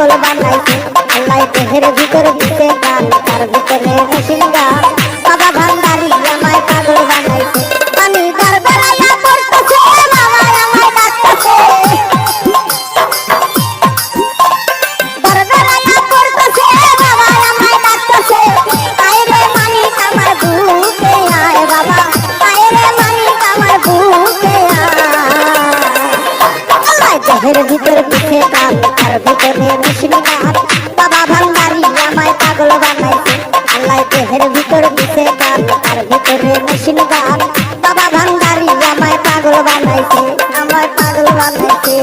পাগল বানাইছে আল্লাহ দেহের ভিতর দিতে গান তার ভিতরে মেশিন গান বাবা ভান্ডারি আমায় পাগল বানাইছে আমি দরবারে পড়তেছে বাবা আমায় ডাকতেছে দরবারে পড়তেছে বাবা আমায় ডাকতেছে আয় রে মালিক আমার বুকে আয় বাবা আয় রে মালিক আমার বুকে আয় দেহের ভিতর দিতে গান তার ভিতরে মেশিন গান বাবা ভান্ডারি আমায় পাগল বানাইছে আল্লাহ দেহের ভিতর দিতে গান তার ভিতরে মেশিন গান বাবা ভান্ডারি আমায় পাগল বানাইছে আমায় পাগল বানাইছে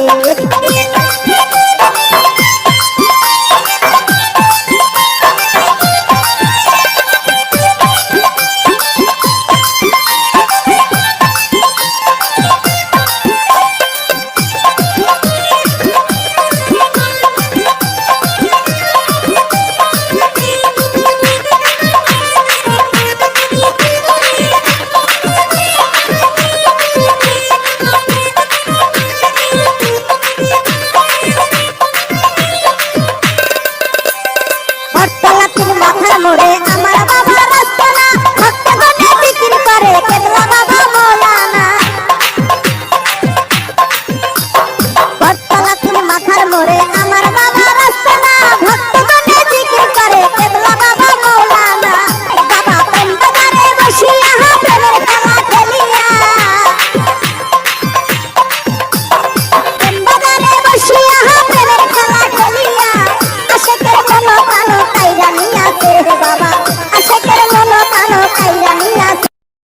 মাথার মোড়ে